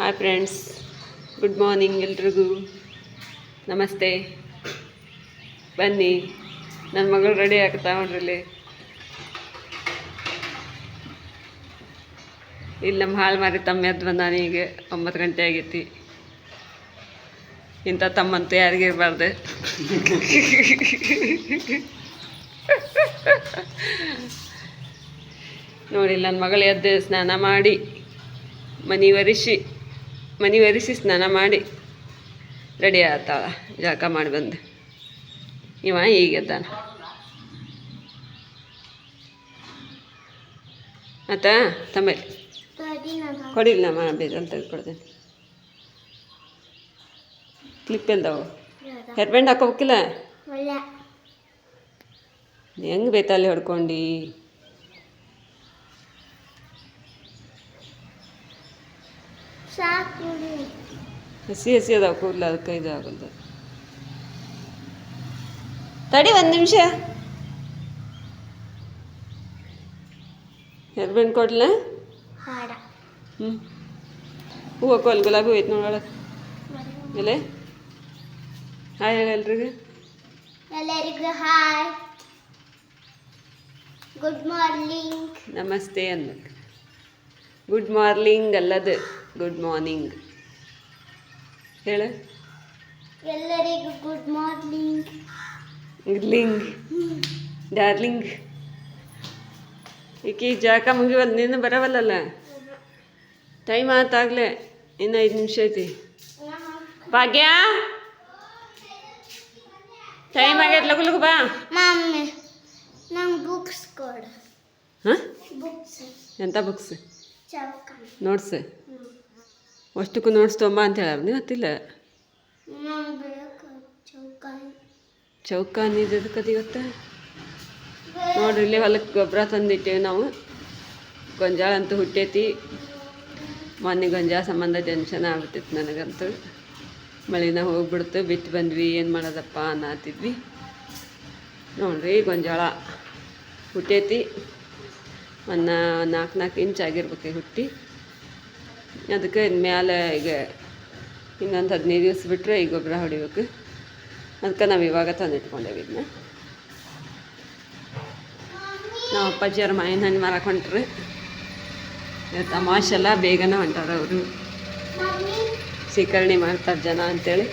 Hi friends, good morning ಎಲ್ರಿಗೂ. ನಮಸ್ತೆ. ಬನ್ನಿ, ನನ್ನ ಮಗಳು ರೆಡಿ ಆಗ್ತಾ ನೋಡ್ರಲ್ಲಿ. ಇಲ್ಲಿ ನಮ್ಮ ಹಾಳು ಮಾರಿ ತಮ್ಮ ಎದ್ದು ಬಂದಾನ. ಈಗ 9 ಗಂಟೆ ಆಗೈತಿ. ಇಂಥ ತಮ್ಮಂತೂ ಯಾರಿಗಿರಬಾರ್ದು. ನೋಡಿ, ನನ್ನ ಮಗಳು ಎದ್ದು ಸ್ನಾನ ಮಾಡಿ ಮನೆ ಒರೆಸಿ ಸ್ನಾನ ಮಾಡಿ ರೆಡಿ ಆಗ್ತಾಳ. ಜಳಕ ಮಾಡಿ ಬಂದು ಇವ ಈಗ ಎದ್ದಾನ. ಆಯ್ತಾ ತಮ್ಮಲ್ಲಿ ಕೊಡಿಲ್ಲ, ನಮ್ಮ ಬೇಜಾರು ತೆಗೆದುಕೊಡ್ತೇನೆ. ಕ್ಲಿಪ್ ಇಲ್ದವು, ಹೇರ್ ಬ್ಯಾಂಡ್ ಹಾಕೋಬೇಕಿಲ್ಲ. ಹೆಂಗೆ ಬೇತಲ್ಲಿ ಹೊಡ್ಕೊಂಡು ಹಸಿ ಅದಾವ ಕೂದಲು, ಅದಕ್ಕೆ ಇದು ಆಗಲ್ದು. ತಡಿ 1 ನಿಮಿಷ. ಹೇರ್ ಬ್ಯಾಂಡ್ ಕೊಡ್ಲ? ಹೂವು ಹಾಕೋಲ್, ಗುಲಾಬಿ ಹೋಯ್ತು ನೋಡೋಳಕ್ಕೆ. ಎಲೆ ಹಾಯ್ ಹೇಳಿ ಎಲ್ಲರಿಗೂ ಹಾಯ್, ಗುಡ್ ಮಾರ್ನಿಂಗ್, ನಮಸ್ತೆ ಅನ್ಬೇಕು. ಗುಡ್ ಮಾರ್ನಿಂಗ್ ಅಲ್ಲದು, ಗುಡ್ ಮಾರ್ನಿಂಗ್ ಹೇಳ ಎಲ್ಲರಿಗೂ. Good morning darling. ಈಕಿ ಜಳಕ ಮುಗಿವಲ್ಲ, ನೀನು ಬರವಲ್ಲಲ್ಲ. ಟೈಮ್ ಆತಾಗಲೇ, ಇನ್ನು 5 ನಿಮಿಷ ಐತಿ. ಭಾಗ್ಯ, ಟೈಮ್ ಆಗೈತೆ, ಲಗು ಲಗು ಬಾ. ನಂಗೆ ಬುಕ್ಸ್ ಕೊಡು. ಹಾಂ, ಬುಕ್ಸ್. ಎಂಥ ಬುಕ್ಸ್? ನೋಟ್ಸ್. ಅಷ್ಟಕ್ಕೂ ನೋಟ್ಸ್ ತೊಂಬ ಅಂತ ಹೇಳ. ನೀವು ಗೊತ್ತಿಲ್ಲ? ಚೌಕಾನಿ ಇದಕ್ಕದು ಇವತ್ತು ನೋಡ್ರಿ. ಇಲ್ಲಿ ಹೊಲಕ್ಕೆ ಗೊಬ್ಬರ ತಂದಿಟ್ಟೇವಿ ನಾವು. ಗೊಂಜಾಳ ಅಂತೂ ಹುಟ್ಟೈತಿ. ಮೊನ್ನೆ ಗೊಂಜಾಳ ಸಂಬಂಧ ಟೆನ್ಷನ್ ಆಗ್ಬಿಟ್ಟಿತ್ತು ನನಗಂತೂ. ಮಳಿನ ಹೋಗ್ಬಿಡ್ತು, ಬಿಟ್ಟು ಬಂದ್ವಿ. ಏನು ಮಾಡೋದಪ್ಪ ಅನ್ನತ್ತಿದ್ವಿ. ನೋಡ್ರಿ, ಗೊಂಜಾಳ ಹುಟ್ಟೈತಿ. ಒಂದು 4 ಇಂಚ್ ಆಗಿರ್ಬೇಕು ಹುಟ್ಟಿ. ಅದಕ್ಕೆ ಮ್ಯಾಲೆ ಈಗ ಇನ್ನೊಂದು 15 ದಿವಸ ಬಿಟ್ಟರೆ ಈ ಗೊಬ್ಬರ ಹೊಡಿಬೇಕು. ಅದಕ್ಕೆ ನಾವು ಇವಾಗ ತಂದಿಟ್ಕೊಂಡೇವಿ ಇದನ್ನ. ನಾವು ಅಪ್ಪಾಜಿಯವ್ರ ಮಾವಿನ ಹಣ್ಣು ಮಾರಕ್ಕೆ ಹೊಂಟ್ರಿ. ತಮಾಷೆಲ್ಲ ಬೇಗನೆ ಹೊಂಟಾರ ಅವರು. ಶೇಖರಣೆ ಮಾಡ್ತಾರೆ ಜನ ಅಂತೇಳಿ.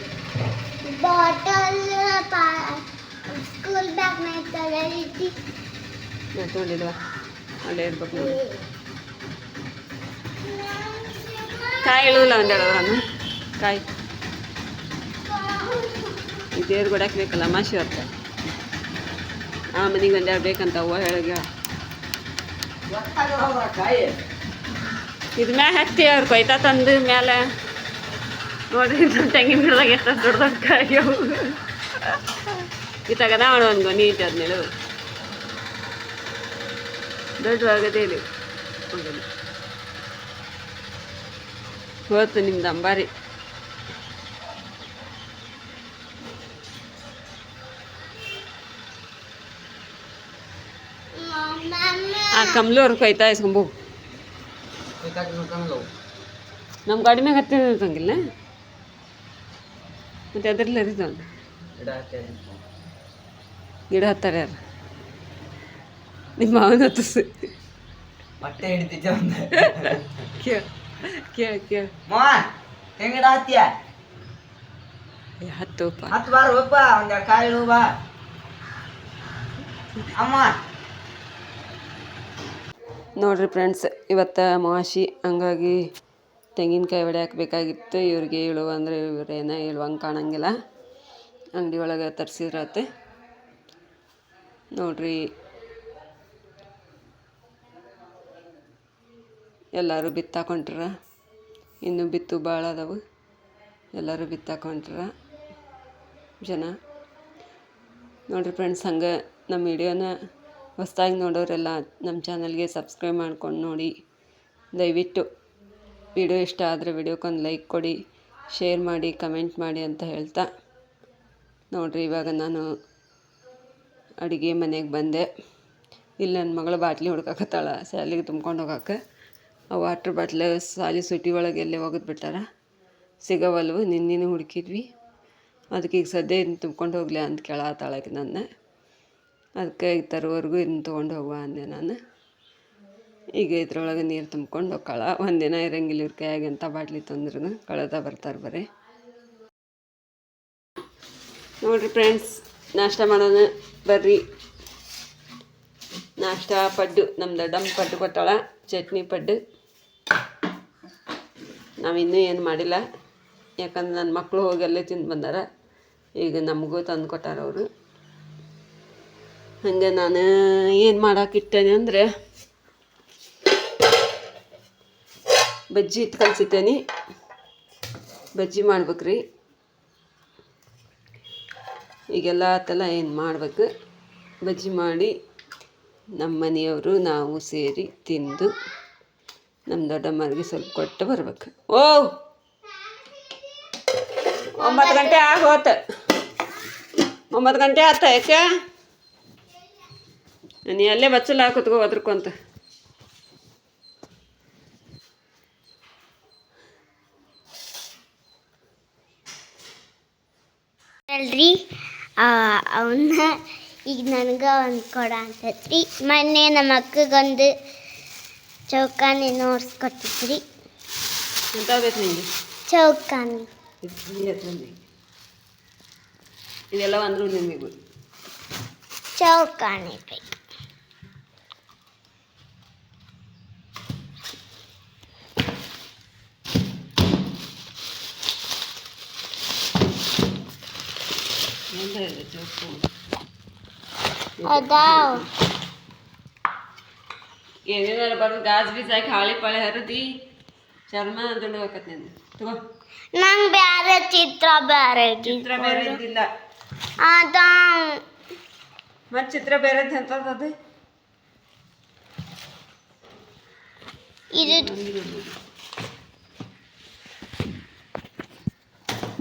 ತೊಗೊಂಡಿದ್ವ ಅಲ್ಲೇ ಇರ್ಬೇಕು ನೋಡಿ. ಕಾಯಿ ಇಳುವಲ್ಲ ಒಂದೆರಡು ನಾನು ಕಾಯಿ. ಈ ದೇವ್ರು ಕೊಡಕ್ಕೆ ಬೇಕಲ್ಲ, ಅಮಾಶಿ ಹೊತ್ತ. ಆ ಮನೆಗೆ ಒಂದೆರಡು ಬೇಕಂತ ಹೂವು ಹೇಳಿಗ. ಇದು ಮ್ಯಾಲ ಹತ್ತಿ ಅವ್ರು ಕೊಯ್ತಾ ತಂದು ಮ್ಯಾಲೆ ನೋಡ್ರಿ. ತೆಂಗಿನ ಗಿಡದಾಗ ಎಷ್ಟು ದೊಡ್ಡ ದೊಡ್ಡ ಕಾಯಿ ಅವು. ಈ ತಗದ ಮಾಡೋ ಒಂದು ನೀಟ್ ಆದ್ಮೇಲೆ ದೊಡ್ಡವಾಗದೇ ಇಲ್ಲಿ ಹೋಯ್ತು ನಿಮ್ದು ಅಂಬಾರಿ. ಆ ಕಮ್ಲು ಅವ್ರು ಕೊಯ್ತಾ ಇಸ್ಕೊಂಬು. ನಮ್ಮ ಗಾಡಿ ಮ್ಯಾಗ ಹತ್ತಿರಂಗಿಲ್ಲ ಮತ್ತೆ ಅದ್ರಲ್ಲಿ ಹರಿತಾವ. ಗಿಡ ಹತ್ತಾರೆ ಯಾರು? ನಿಮ್ಮ ಮಾವನ ಹತ್ತಿಸ್ ಬಟ್ಟೆ ಹಿಡಿತಿದ್ದೆ. ಕೇಳ ಹೆಂಗಡ ಹತ್ತಿಯ? ಹತ್ತುಪ್ಪ, 10 ಬಾರ ಹೋಗಪ್ಪ. ಒಂದೆರಡು ಕಾಯಿ ಇಳು ಬಾ ಅಮ್ಮ. ನೋಡ್ರಿ ಫ್ರೆಂಡ್ಸ್, ಇವತ್ತು ಅಮಾವಾಸ್ಯೆ, ಹಂಗಾಗಿ ತೆಂಗಿನಕಾಯಿ ಹೊಡ್ಯಾಕೆ ಬೇಕಾಗಿತ್ತು. ಇವ್ರಿಗೆ ಇಳುವ ಅಂದರೆ ಇವ್ರೇನ ಇಳುವಂಗೆ ಕಾಣಂಗಿಲ್ಲ. ಅಂಗಡಿ ಒಳಗೆ ತರಿಸಿದ್ರತ್ತೆ ನೋಡ್ರಿ. ಎಲ್ಲರೂ ಬಿತ್ತಾಕೊಂಡ್ರ. ಇನ್ನೂ ಬಿತ್ತು ಭಾಳ ಅದಾವು. ಎಲ್ಲರೂ ಬಿತ್ತಾಕೊಂಡ್ರ ಜನ. ನೋಡಿರಿ ಫ್ರೆಂಡ್ಸ್, ಹಂಗೆ ನಮ್ಮ ವಿಡಿಯೋನ ಹೊಸದಾಗಿ ನೋಡೋರೆಲ್ಲ ನಮ್ಮ ಚಾನಲ್ಗೆ ಸಬ್ಸ್ಕ್ರೈಬ್ ಮಾಡ್ಕೊಂಡು ನೋಡಿ. ದಯವಿಟ್ಟು ವಿಡಿಯೋ ಇಷ್ಟ ಆದರೆ ವಿಡಿಯೋಕ್ಕೊಂದು ಲೈಕ್ ಕೊಡಿ, ಶೇರ್ ಮಾಡಿ, ಕಮೆಂಟ್ ಮಾಡಿ ಅಂತ ಹೇಳ್ತಾ ನೋಡಿರಿ. ಇವಾಗ ನಾನು ಅಡುಗೆ ಮನೆಗೆ ಬಂದೆ. ಇಲ್ಲಿ ನನ್ನ ಮಗಳು ಬಾಟ್ಲಿ ಹುಡ್ಕಾಕತ್ತಾಳ ಶಾಲೆಗೆ ತುಂಬ್ಕೊಂಡು ಹೋಗಕ್ಕೆ. ಆ ವಾಟ್ರ್ ಬಾಟ್ಲ್ ಸಾಲಿ ಸುಟಿ ಒಳಗೆ ಎಲ್ಲೇ ಒಗೆದು ಬಿಟ್ಟಾರ, ಸಿಗವಲ್ವು. ನಿನ್ನೆ ಹುಡುಕಿದ್ವಿ, ಅದಕ್ಕೆ ಈಗ ಸದ್ಯ ಇದನ್ನು ತುಂಬ್ಕೊಂಡು ಹೋಗ್ಲಿ ಅಂತ ಕೇಳತ್ತಾಳಕ್ಕೆ ನನ್ನ. ಅದಕ್ಕೆ ಈಗ ತರೋವರೆಗೂ ಇದನ್ನು ತೊಗೊಂಡು ಹೋಗುವ ಅಂದೆ ನಾನು. ಈಗ ಇದ್ರೊಳಗೆ ನೀರು ತುಂಬ್ಕೊಂಡು ಹೋಗ್ಕಳ. ಒಂದಿನ ಇರಂಗಿಲ್ಲ ಇವ್ರ ಕೈಯಾಗ ಎಂಥ ಬಾಟ್ಲಿ ತಂದ್ರೂ ಕಳೆದ ಬರ್ತಾರೆ ಬರೀ. ನೋಡಿರಿ ಫ್ರೆಂಡ್ಸ್, ನಾಷ್ಟ ಮಾಡೋಣ ಬರ್ರಿ. ನಾಷ್ಟ ಪಡ್ಡು, ನಮ್ಮ ದೊಡ್ಡಮ್ಮ ಪಡ್ಡು ಕೊಟ್ಟಾಳ, ಚಟ್ನಿ ಪಡ್ಡು. ನಾವಿನ್ನೂ ಏನು ಮಾಡಿಲ್ಲ, ಯಾಕಂದ್ರೆ ನನ್ನ ಮಕ್ಕಳು ಹೋಗಿ ಅಲ್ಲೇ ತಿಂದು ಬಂದಾರ. ಈಗ ನಮಗೂ ತಂದು ಕೊಟ್ಟಾರ ಅವರು. ಹಾಗೆ ನಾನು ಏನು ಮಾಡೋಕ್ಕಿಟ್ಟೇನೆ ಅಂದರೆ ಬಜ್ಜಿ ಇಟ್ಟು ಕಲಿಸಿಟ್ಟೇನಿ. ಬಜ್ಜಿ ಮಾಡ್ಬೇಕ್ರಿ. ಈಗೆಲ್ಲ ಆತಲ್ಲ, ಏನು ಮಾಡ್ಬೇಕು. ಬಜ್ಜಿ ಮಾಡಿ ನಮ್ಮ ಮನೆಯವರು ನಾವು ಸೇರಿ ತಿಂದು ನಮ್ಮ ದೊಡ್ಡಮ್ಮರಿಗೆ ಸ್ವಲ್ಪ ಕೊಟ್ಟು ಬರ್ಬೇಕು. 9 ಗಂಟೆ ಆಗೋತ. 9 ಗಂಟೆ ಆತ. ಯಾಕೆ ನೀ ಅಲ್ಲೇ ಬಚ್ಚಲ ಹಾಕೋತ್ಕೋ ಅದ್ರಕೊಂತ. ಅಲ್ರಿ ಅವನ್ನ ಈಗ ನನಗೆ ಒಂದು ಕೊಡ ಅಂತೈತ್ರಿ. ಮೊನ್ನೆ ನಮ್ಮ ಅಕ್ಕಗೊಂದು ಚೌಕಾನಿ ನೋಡ್ಸ್ಕೊಟ್ಟಿದ್ರಿ. ಎಂತ ಬೇಕು ನಿಮಗೆ? ಚೌಕಾನಿ. ಇದೆಲ್ಲ ಅಂದರೂ ನಿಮಗೆ ಚೌಕಾನಿ ಬೇಕು. ಅದಾವ ಏನೇನಾರ ಬರೋದು ಗಾಜ್ ಬೀಜ ಹಾಕಿ ಹಾಳೆ ಪಾಳೆ ಹರಿದಿ ಚರ್ಮ ದುಂಡು ಹಾಕತ್ ನಿಂದು. ತಗೋ, ನಂಗೆ ಬೇರೆ ಚಿತ್ರ ಬೇರೆ ಇದ್ದಿಲ್ಲ. ಅದ ಮತ್ತು ಚಿತ್ರ ಬೇರೆ ಎಂಥದ್ದು ಇದು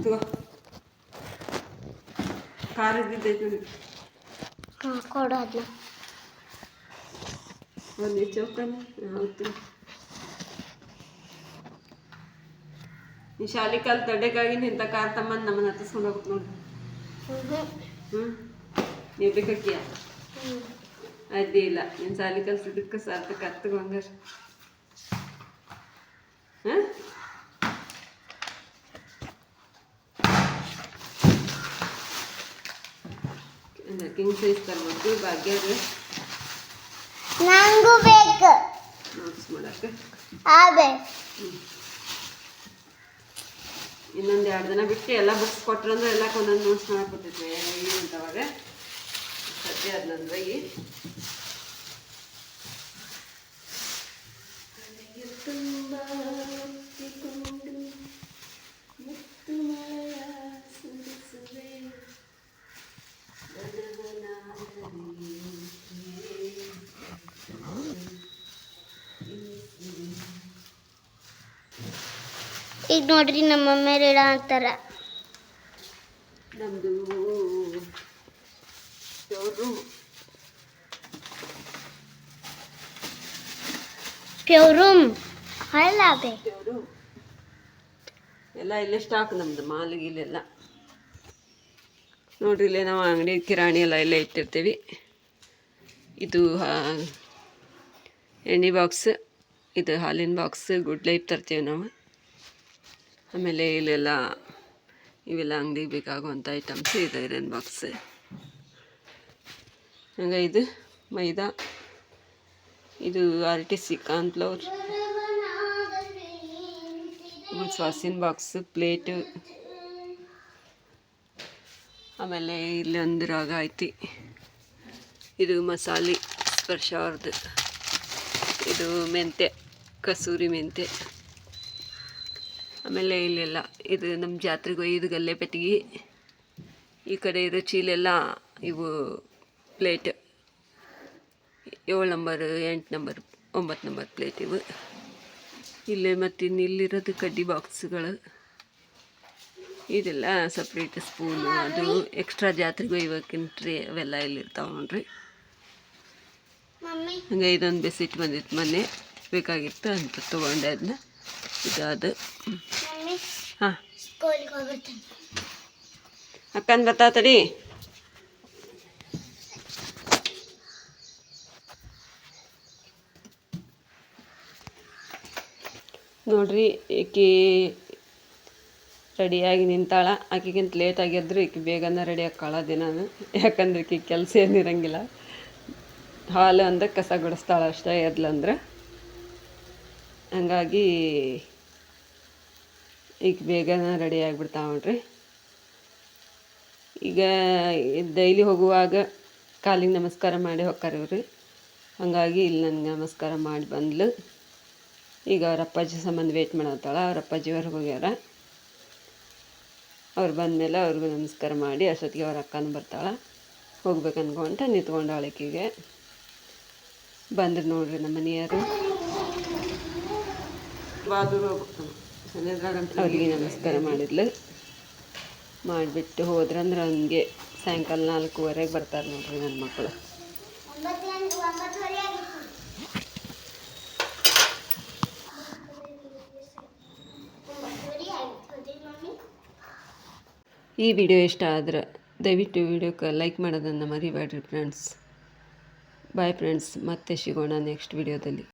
ತಗೋ. ಖಾರ ಇದ್ದಿದ್ದೈತೆ ಕೊಡು ಅದನ್ನ. ಒಂದು ಚೌಕನ ಹೌದು. ಈ ಶಾಲೆ ಕಾಲ ತಡೆಗಾಗಿ ಇಂಥ ಕಾರ್ ತಮ್ಮಂದು ನಮ್ಮನ್ನ ಹತ್ತಿಸ್ಕೊಂಡು ಹೋಗ್ಬೇಕು ನೋಡಿ. ನೀವು ಬೇಕಾಕಿಯ ಅಡ್ಡಿ ಇಲ್ಲ. ನೀನು ಶಾಲೆ ಕಲ್ಸಿದ್ದಕ್ಕೆ ಸಾರ್ಥಕ ಹತ್ತಗ ಹಂಗಾರ. ಕಿಂಗ್ ಸೈಜ್ ತರ್ಬೇಕು ಭಾಗ್ಯಾಗ ನಂಗೂ ಬೇಕು ನೋಟ್ಸ್ ಮಾಡಕ್ಕೆ. ಇನ್ನೊಂದು 2 ದಿನ ಬಿಟ್ಟು ಎಲ್ಲ ಬುಕ್ಸ್ ಕೊಟ್ರಂದ್ರೆ ಎಲ್ಲ ಒಂದೊಂದು ನೋಟ್ಸ್ ಮಾಡಕ್ಕೆ ಕೊಟ್ಟಿದ್ವಿ ಅಂತವಾಗ. ಸದ್ಯ ಅದು ನನ್ನ ಬೈ ತುಂಬ ಈಗ ನೋಡ್ರಿ ನಮ್ಮ ಮಮ್ಮಿ ಇಡ ಅಂತಾರ. ನಮ್ಮದು ಪ್ಯೂರೂಮ್ ಅಲ್ಲ ಎಲ್ಲ ಇಲ್ಲೇ ಸ್ಟಾಕ್ ನಮ್ಮದು ಮಾಲಿಗೆ ಇಲ್ಲೆಲ್ಲ. ನೋಡ್ರಿ ಇಲ್ಲೇ ನಾವು ಅಂಗಡಿ ಕಿರಾಣಿ ಎಲ್ಲ ಇಲ್ಲೇ ಇಟ್ಟಿರ್ತೀವಿ. ಇದು ಎಣ್ಣೆ ಬಾಕ್ಸ್, ಇದು ಹಾಲಿನ ಬಾಕ್ಸ್, ಗುಡ್ ಲೈಫ್ ತರ್ತೀವಿ ನಾವು. ಆಮೇಲೆ ಇಲ್ಲೆಲ್ಲ ಇವೆಲ್ಲ ಅಂಗಡಿಗೆ ಬೇಕಾಗುವಂಥ ಐಟಮ್ಸ್. ಇದು ಐರನ್ ಬಾಕ್ಸ್. ಹಂಗೆ ಇದು ಮೈದಾ, ಇದು RTC ಕಾರ್ನ್ಫ್ಲವರ್, ಸಾಸಿನ ಬಾಕ್ಸ್, ಪ್ಲೇಟು. ಆಮೇಲೆ ಇಲ್ಲಿ ಒಂದು ರಾಗ ಐತಿ. ಇದು ಮಸಾಲೆ ಸ್ಪರ್ಶ ಅವ್ರದ್ದು. ಇದು ಮೆಂತ್ಯ, ಕಸೂರಿ ಮೆಂತ್ಯ. ಆಮೇಲೆ ಇಲ್ಲೆಲ್ಲ ಇದು ನಮ್ಮ ಜಾತ್ರೆಗೆ ಒಯ್ದು ಗಲ್ಲೆ ಪೆಟ್ಟಿಗೆ. ಈ ಕಡೆ ಇರೋ ಚೀಲೆಲ್ಲ ಇವು plate 7 number, 8 number, 9 number plate ಇವು. ಇಲ್ಲೇ ಮತ್ತು ಇಲ್ಲಿರೋದು ಕಡ್ಡಿ ಬಾಕ್ಸ್ಗಳು. ಇದೆಲ್ಲ ಸಪ್ರೇಟ್ ಸ್ಪೂನು, ಅದು ಎಕ್ಸ್ಟ್ರಾ ಜಾತ್ರೆಗೆ ಒಯ್ಬೇಕಿನ ಟ್ರೇ ಅವೆಲ್ಲ ಇಲ್ಲಿರ್ತಾವೆ ನೋಡ್ರಿ. ಹಂಗೆ ಇದೊಂದು ಬೆಸಿಟ್ ಬಂದಿತ್ತು ಮೊನ್ನೆ ಬೇಕಾಗಿತ್ತು ಅಂತ ತೊಗೊಂಡೆ ಅದನ್ನ. ಇದು ಅದು ಮಮ್ಮಿ ಹಾಂ ಸ್ಕೂಲಿಗೆ ಹೋಗ್ಬಿಡ್ತೀನಿ. ಅಕ್ಕನ ಬತ್ತಾತಡಿ. ನೋಡ್ರಿ ಈಕಿ ರೆಡಿಯಾಗಿ ನಿಂತಾಳ. ಆಕಿಗಿಂತ ಲೇಟಾಗಿ ಎದ್ರು ಈಕಿ ಬೇಗನೆ ರೆಡಿ ಆಕ್ಕಾಳ ದಿನಾನು. ಯಾಕಂದ್ರೆ ಈಕಿ ಕೆಲಸ ಏನಿರಂಗಿಲ್ಲ, ಹಾಲು ಅಂದ್ರೆ ಕಸ ಗುಡಿಸ್ತಾಳ ಅಷ್ಟೇ ಎದ್ಲಂದ್ರೆ. ಹಂಗಾಗಿ ಈಗ ಬೇಗನೆ ರೆಡಿ ಆಗಿಬಿಡ್ತಾವ ನೋಡ್ರಿ. ಈಗ ಡೈಲಿ ಹೋಗುವಾಗ ಕಾಲಿಗೆ ನಮಸ್ಕಾರ ಮಾಡಿ ಹೋಗ್ತಾರೆ ಇವ್ರು. ಹಾಗಾಗಿ ಇಲ್ಲಿ ನನಗೆ ನಮಸ್ಕಾರ ಮಾಡಿ ಬಂದ್ಲು. ಈಗ ಅವ್ರ ಅಪ್ಪಾಜಿ ಸಂಬಂಧ ವೇಟ್ ಮಾಡತ್ತಾಳ. ಅವ್ರ ಅಪ್ಪಾಜಿ ಹೊರಗೆ ಹೋಗ್ಯಾರ. ಅವ್ರು ಬಂದಮೇಲೆ ಅವ್ರಿಗೂ ನಮಸ್ಕಾರ ಮಾಡಿ ಅಷ್ಟೊತ್ತಿಗೆ ಅವ್ರ ಅಕ್ಕನೂ ಬರ್ತಾಳೆ. ಹೋಗ್ಬೇಕು ಅನ್ಕೊಂತ ನಿಂತ್ಕೊಂಡಾಳ. ಈಕಿಗೆ ಬಂದ್ರು ನೋಡ್ರಿ ನಮ್ಮ ಮನೆಯವರು. ಅವ್ರಿಗೆ ನಮಸ್ಕಾರ ಮಾಡಿದ್ಲು. ಮಾಡಿಬಿಟ್ಟು ಹೋದ್ರಂದ್ರೆ ಹಂಗೆ ಸಾಯಂಕಾಲ 4:15 ಬರ್ತಾರೆ ನೋಡ್ರಿ ನನ್ನ ಮಕ್ಕಳು. ಈ ವಿಡಿಯೋ ಇಷ್ಟ ಆದ್ರೆ ದಯವಿಟ್ಟು ವಿಡಿಯೋಕ್ಕೆ ಲೈಕ್ ಮಾಡೋದನ್ನು ಮರಿಬೇಡ್ರಿ ಫ್ರೆಂಡ್ಸ್. ಬಾಯ್ ಫ್ರೆಂಡ್ಸ್, ಮತ್ತೆ ಸಿಗೋಣ ನೆಕ್ಸ್ಟ್ ವಿಡಿಯೋದಲ್ಲಿ.